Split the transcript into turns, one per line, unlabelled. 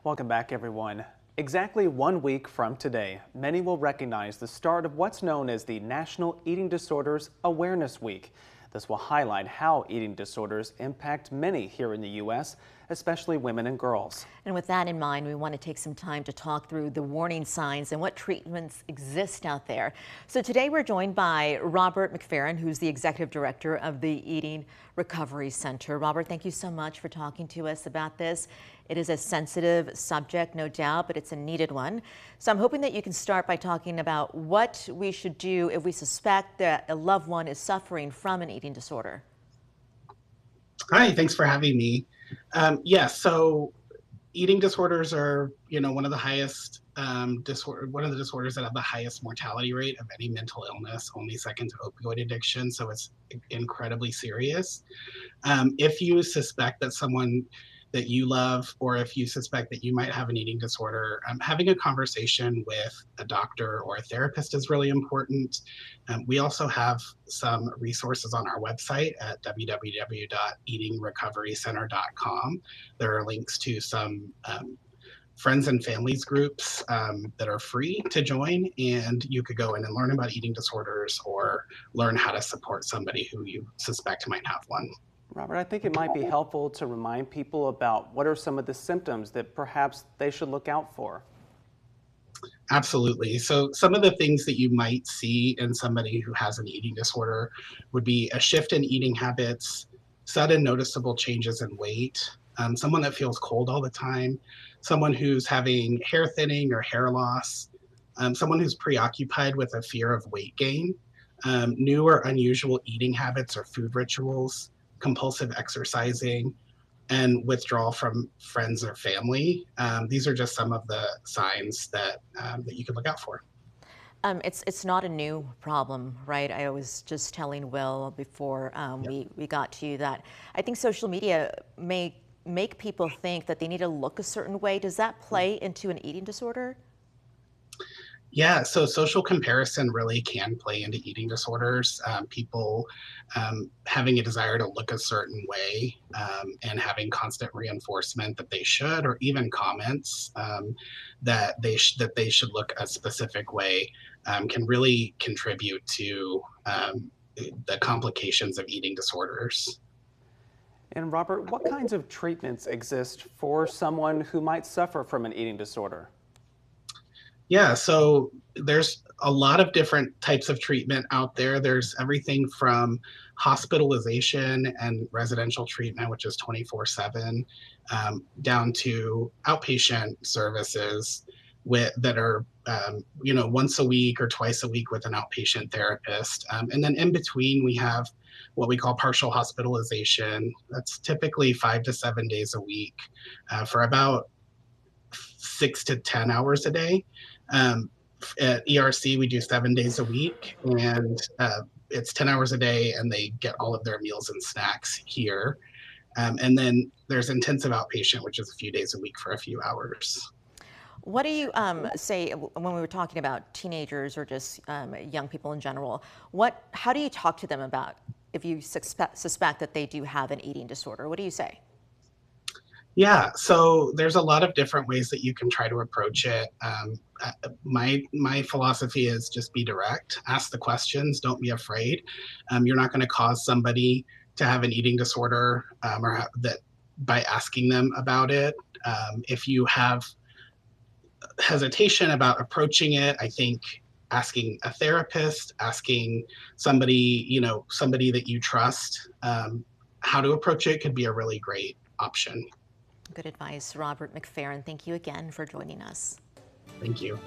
Welcome back, everyone. Exactly 1 week from today, many will recognize the start of what's known as the National Eating Disorders Awareness Week. This will highlight how eating disorders impact many here in the U.S., especially women and girls.
And with that in mind, we want to take some time to talk through the warning signs and what treatments exist out there. So today we're joined by Robert McFerren, who's the Executive Director of the Eating Recovery Center. Robert, thank you so much for talking to us about this. It is a sensitive subject, no doubt, but it's a needed one. So I'm hoping that you can start by talking about what we should do if we suspect that a loved one is suffering from an eating disorder.
Hi, thanks for having me. So eating disorders are, one of the highest one of the disorders that have the highest mortality rate of any mental illness, only second to opioid addiction. So it's incredibly serious. If you suspect that someone that you love, or if you suspect that you might have an eating disorder, having a conversation with a doctor or a therapist is really important. We also have some resources on our website at www.eatingrecoverycenter.com. There are links to some friends and families groups that are free to join, and you could go in and learn about eating disorders or learn how to support somebody who you suspect might have one.
Robert, I think it might be helpful to remind people about what are some of the symptoms that perhaps they should look out for.
Absolutely. So some of the things that you might see in somebody who has an eating disorder would be a shift in eating habits, sudden noticeable changes in weight, someone that feels cold all the time, someone who's having hair thinning or hair loss, someone who's preoccupied with a fear of weight gain, new or unusual eating habits or food rituals, compulsive exercising, and withdrawal from friends or family. These are just some of the signs that you can look out for.
It's not a new problem, right? I was just telling Will before
Yep.
we got to you that I think social media may make people think that they need to look a certain way. Does that play into an eating disorder?
Yeah, so social comparison really can play into eating disorders. People having a desire to look a certain way and having constant reinforcement that they should, or even comments that they should look a specific way, can really contribute to the complications of eating disorders.
And Robert, what kinds of treatments exist for someone who might suffer from an eating disorder?
Yeah, so there's a lot of different types of treatment out there. There's everything from hospitalization and residential treatment, which is 24/7, down to outpatient services that are, once a week or twice a week with an outpatient therapist. And then in between, we have what we call partial hospitalization. That's typically 5 to 7 days a week for about 6 to 10 hours a day. Um, at ERC, we do 7 days a week, and it's 10 hours a day, and they get all of their meals and snacks here. And then there's intensive outpatient, which is a few days a week for a few hours.
What do you say when we were talking about teenagers or just young people in general? How do you talk to them about if you suspect that they do have an eating disorder? What do you say?
Yeah, so there's a lot of different ways that you can try to approach it. My philosophy is just be direct, ask the questions, don't be afraid. You're not going to cause somebody to have an eating disorder that by asking them about it. If you have hesitation about approaching it, I think asking a therapist, asking somebody, somebody that you trust, how to approach it could be a really great option.
Good advice, Robert McFerren. Thank you again for joining us.
Thank you.